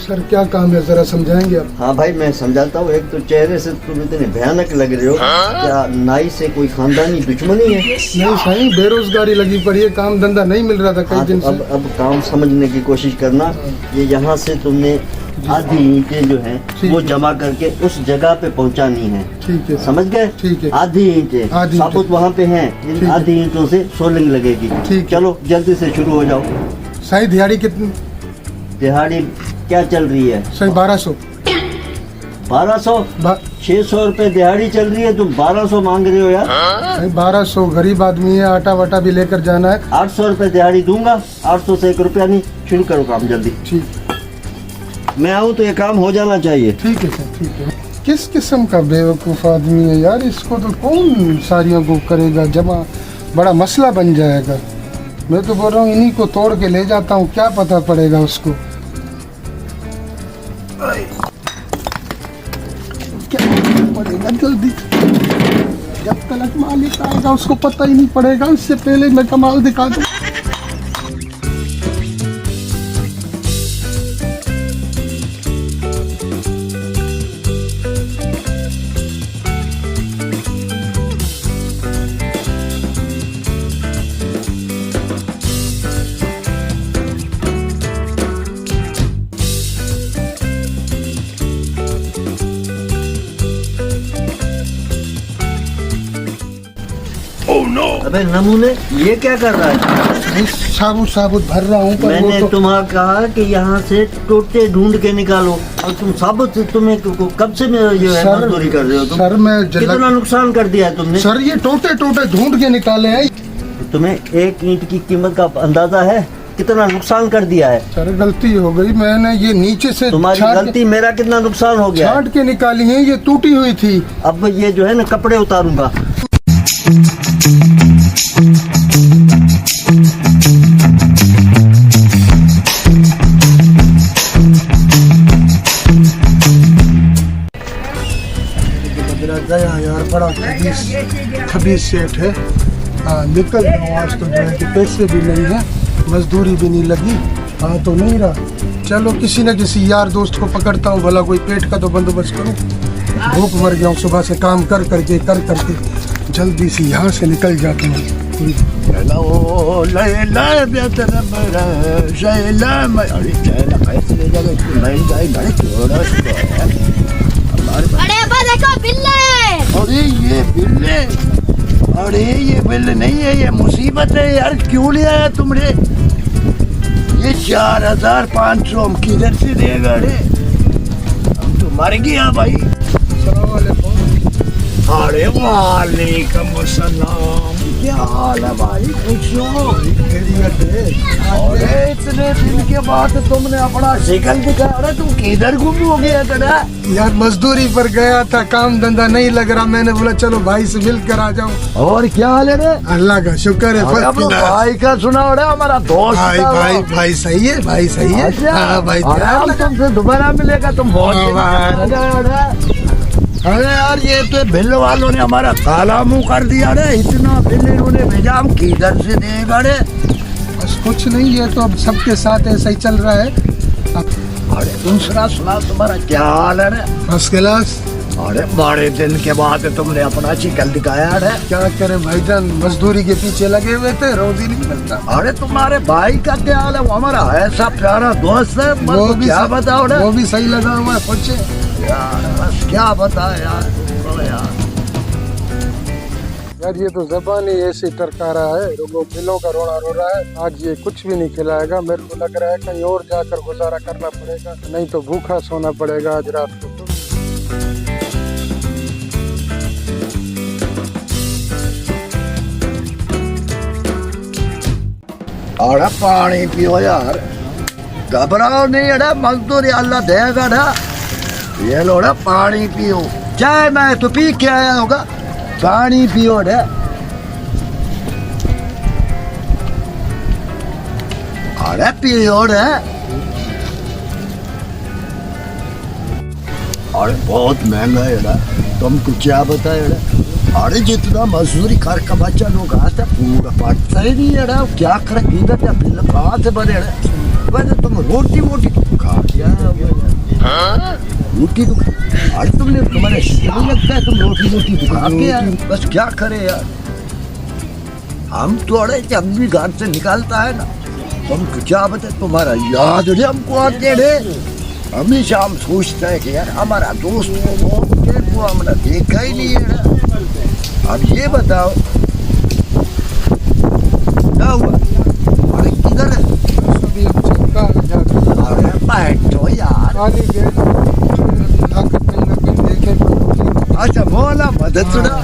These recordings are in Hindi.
सर क्या काम है, जरा समझाएंगे आप? हाँ भाई मैं समझाता हूँ। एक तो चेहरे से तुम इतने भयानक लग रहे हो। क्या नाई से कोई खानदानी दुश्मनी है? नहीं साईं, बेरोजगारी लगी पड़ी है, काम धंधा नहीं मिल रहा था कई दिन से। अब काम समझने की कोशिश करना। ये यहाँ से तुमने आधी ईंटें जो हैं वो जमा करके उस जगह पे पहुँचानी है। ठीक है, समझ गए? ठीक है। आधी ईंटें साबुत वहाँ पे हैं। इन आधी ईंटों से सोलिंग लगेगी। ठीक, चलो जल्दी से शुरू हो जाओ। साईं दिहाड़ी कितनी? दिहाड़ी क्या चल रही है? साईं 1200। 1200? 600 रुपए दिहाड़ी चल रही है, तुम 1200 मांग रहे हो यार। साईं 1200, गरीब आदमी है, आटा वाटा भी लेकर जाना है। 800 रुपए दिहाड़ी दूंगा। 800 से 1 रुपया नहीं। शुरू करो काम जल्दी। ठीक, मैं आऊँ तो ये काम हो जाना चाहिए। ठीक है सर, ठीक है। किस किस्म का बेवकूफ़ आदमी है यार, इसको तो कौन सारियों को करेगा जमा, बड़ा मसला बन जाएगा। मैं तो बोल रहा हूँ इन्हीं को तोड़ के ले जाता हूँ, क्या पता पड़ेगा उसको। क्या पड़ेगा जल्दी, जब तक मालिक आएगा उसको पता ही नहीं पड़ेगा, उससे पहले मैं कमाल दिखा दूँ। अबे नमूने ये क्या कर रहा है? साबुत भर रहा हूँ। मैंने तुम्हें कहा कि यहाँ से टोटे ढूंढ के निकालो, और तुम साबुत तुम्हें कब से ये मजदूरी कर रहे हो तुम? सर मैं कितना नुकसान कर दिया है तुमने? सर ये टोटे ढूंढ के निकाले हैं। तुम्हें एक ईंट की कीमत का अंदाजा है? कितना नुकसान कर दिया है? सर गलती हो गई, मैंने ये नीचे से तुम्हारी गलती, मेरा कितना नुकसान हो गया? छाट के निकाली है, ये टूटी हुई थी। अब ये जो है ना कपड़े उतारूंगा। गया यार, बड़ा खबीस सेठ है। हाँ निकल जाऊँ आज तो, जो है कि पैसे भी नहीं है, मजदूरी भी नहीं लगी। हाँ तो नहीं रहा, चलो किसी न किसी यार दोस्त को पकड़ता हूँ, भला कोई पेट का तो बंदोबस्त करूँ। भूख मर गया हूँ, सुबह से काम कर करके जल्दी से यहाँ से निकल जाते हैं। देखो बिल्ले। अरे ये बिल्ले, अरे ये बिल्ले नहीं है, ये मुसीबत है यार। क्यों ले आया तुमने ये? 4500 हम किधर से देगा रे? हम तो मर गया भाई। अरे वालेकुम अस्सलाम, क्या हाल है भाई? खुश हो? अरे इतने दिन के बाद तुमने अपना शिकल दिखाया। अरे तुम किधर गुम हो गया था? यार मजदूरी पर गया था, काम धंधा नहीं लग रहा, मैंने बोला चलो भाई से मिल कर आ जाऊँ। और क्या हाल है रे? अल्लाह का शुक्र है। भाई का सुना हो रहा, हमारा दोस्त भाई सही है, भाई सही है। हाँ भाई तुमसे दोबारा मिलेगा तुम बहुत। अरे यार ये तो बिल वालों ने हमारा काला मुंह कर दिया रे। इतना बिल इन्होंने भेजा, हम किधर से देगा रे? बस कुछ नहीं है, तो अब सबके साथ ऐसा ही चल रहा है। अरे दूसरा सुना, तुम्हारा क्या हाल है रे? First class. अरे बड़े दिन के बाद तुमने अपना शिकल दिखाया रे। क्या करे भाईजान, मजदूरी के पीछे लगे हुए थे, रोज ही नहीं मिलता। अरे तुम्हारे भाई का क्या हाल है? वो हमारा ऐसा प्यारा दोस्त है, वो भी क्या बताओ रे? वो भी सही लगा हुआ है, पूछे यार, बस क्या बताए यार। यार ये तो ज़बान ही ऐसी टरका रहा है, लोगों बिलों का रोना रो रहा है। आज ये कुछ भी नहीं खिलाएगा, मेरे को लग रहा है कहीं और जाकर गुजारा करना पड़ेगा, नहीं तो भूखा सोना पड़ेगा आज रात को। अरे पानी पियो यार, घबराओ नहीं। अरे मजदूरी अल्लाह देगा ना। ये लो रे पानी पियो। चाय मैं तो पी के आया होगा, पानी पियो रे। अरे पियो रे। अरे बहुत महंगा है रे, तुमको क्या बताए रे? अरे जितना मजदूरी कर का बच्चा लोग आता पूरा पड़ता ही नहीं है रे। क्या करे, बिल कहाँ से बने रे? वैसे तुम रोटी वोटी तो खा क्या रोटी तो आज तुमने तुम्हारे नहीं लगता है तुम रोटी वोटी तो खा के यार बस क्या करे यार हम थोड़े जब भी घर से निकालता है ना तुम क्या बता तुम्हारा याद है हमको आते रे हमेशा हम सोचते हैं कि यार हमारा दोस्त को हमने देखा ही नहीं है। अब ये बताओ क्या हुआ अरे किधर है अरे बैठो यार अच्छा मौला मदद सुना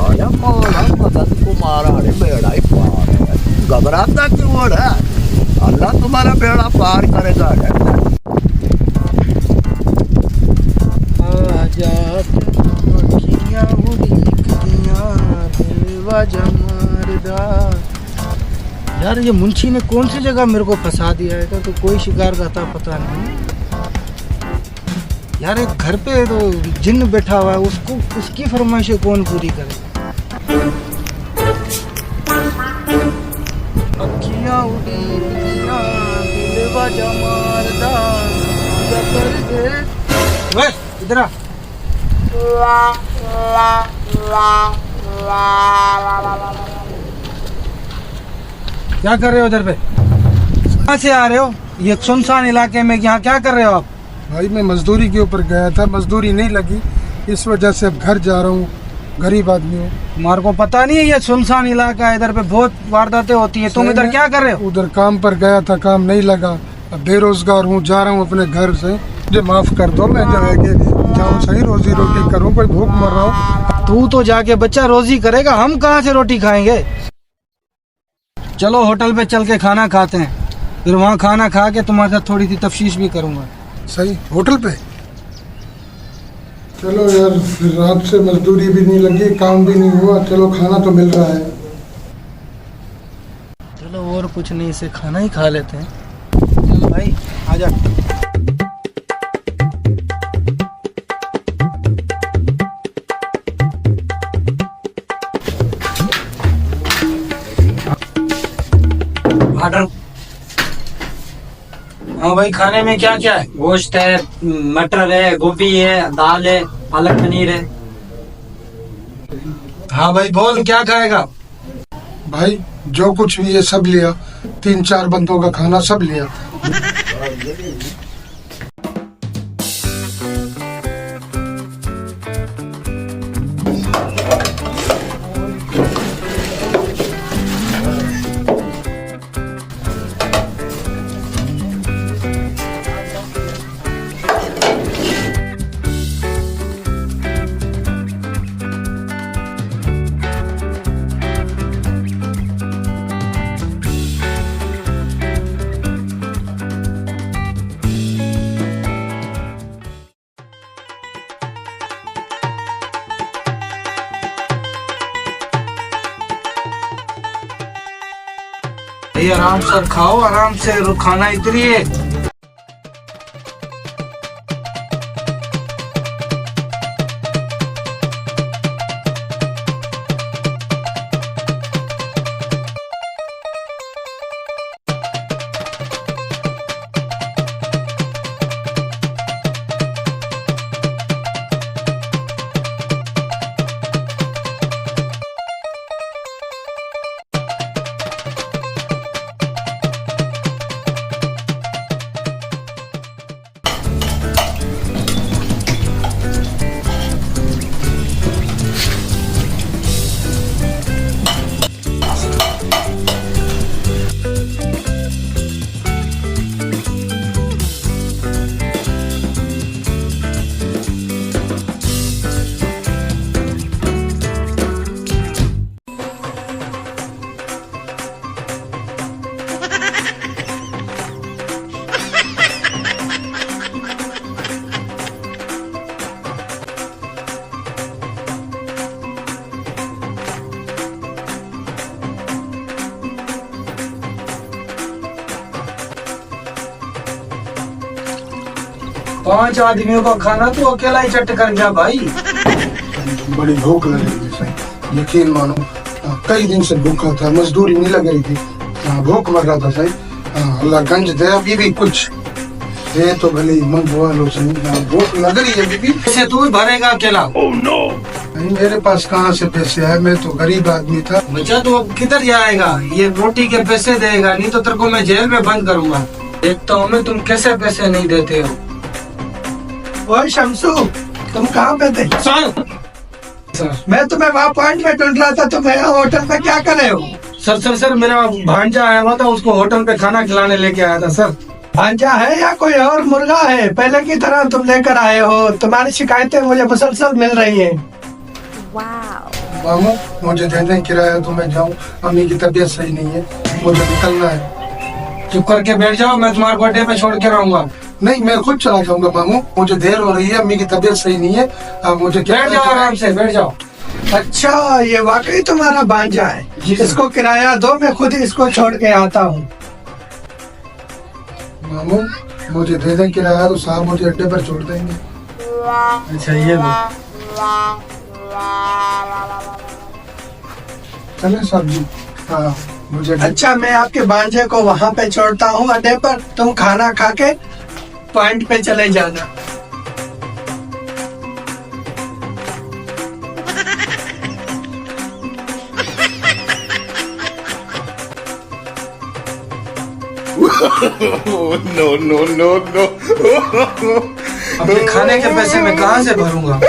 अरे मौला मदद तुम्हारा अरे बेड़ा ही पार है घबराता क्यों हो रहा है अल्लाह तुम्हारा बेड़ा पार करेगा। यार ये मुंशी ने कौन सी जगह मेरे को फंसा दिया है तो कोई शिकार का था पता नहीं यार। एक घर पे तो जिन्न बैठा हुआ है उसको उसकी फरमाइशें कौन पूरी करे। अखियां उड़ी दिलवा जमारदा वे इधर आ क्या कर रहे हो उधर पे कहाँ से आ रहे हो ये सुनसान इलाके में यहाँ क्या कर रहे हो आप। भाई मैं मजदूरी के ऊपर गया था मजदूरी नहीं लगी इस वजह से अब घर जा रहा हूँ गरीब आदमी हूँ। तुम्हारे को पता नहीं है ये सुनसान इलाका है इधर पे बहुत वारदातें होती है तुम इधर क्या कर रहे हो। उधर काम पर गया था काम नहीं लगा अब बेरोजगार हूँ जा रहा हूँ अपने घर से मुझे माफ कर दो मैं जो है कि जाऊँ सही रोजी रोटी करूँ कोई भूख मर रहा हूँ। तू तो जाके बच्चा रोजी करेगा हम कहाँ से रोटी खाएंगे। चलो होटल पे चल के खाना खाते हैं फिर वहाँ खाना खा के तुम्हारे साथ थोड़ी सी तफ्शीश भी करूँगा। सही होटल पे चलो यार फिर रात से मजदूरी भी नहीं लगी काम भी नहीं हुआ चलो खाना तो मिल रहा है। चलो और कुछ नहीं इसे खाना ही खा लेते हैं। चलो भाई आजा। हाँ भाई खाने में क्या क्या है। गोश्त है मटर है गोभी है दाल है पालक पनीर है। हाँ भाई बोल क्या खाएगा। भाई जो कुछ भी है सब लिया 3-4 बंदों का खाना सब लिया। भाई आराम से खाओ आराम से खाना इतनी है। पांच आदमियों का खाना तो अकेला ही चट कर गया भाई। बड़ी भूख लग रही है सही, यकीन मानो कई दिन से भूखा था, मजदूरी नहीं लग रही थी, भूख मर रहा था सही। हाँ, अल्लाह गंज दे अभी भी कुछ दे तो भले ही मंगवा लो सही। भूख लग रही है बीबी। पैसे तू ही भरेगा अकेला? नहीं मेरे पास कहाँ से पैसे है, मैं तो गरीब आदमी था। बच्चा तू अब किधर जाएगा? ये रोटी के पैसे देगा, नहीं तो तेरे को मैं जेल में बंद करूंगा। देखता हूँ मैं तुम कैसे पैसे नहीं देते हो। ओए शमसू, तुम कहाँ पे थे? सर मैं तुम्हें वहाँ पॉइंट में ढूंढ रहा था, तुम यहाँ होटल में क्या कर रहे हो? सर मेरा भांजा आया हुआ था, उसको होटल पे खाना खिलाने लेके आया था सर। भांजा है या कोई और मुर्गा है? पहले की तरह तुम लेकर आए हो? तुम्हारी शिकायतें मुझे मुसलसल मिल रही हैं। मामू मुझे दे दें किराया तो मैं जाऊँ, अम्मी की तबीयत सही नहीं है, मुझे निकलना है। चुप करके बैठ जाओ, मैं तुम्हारे बर्थडे पे छोड़ के रहूंगा। नहीं मैं खुद चला जाऊंगा मामू, मुझे देर हो रही है, अम्मी की तबीयत सही नहीं है। मुझे बैठ जाओ आराम से, बैठ जाओ। अच्छा, ये वाकई तुम्हारा भांजा है? इसको किराया दो, मैं खुद ही इसको छोड़ के आता हूँ। मामू मुझे दे दें किराया तो साहब मुझे अड्डे पर छोड़ देंगे। अच्छा ये लो। चले साहब जी। हाँ मुझे अच्छा, मैं आपके भांजे को वहाँ पे छोड़ता हूँ अड्डे पर, तुम खाना खा के पॉइंट पे चले जाना। अपने खाने के पैसे मैं कहाँ से भरूंगा?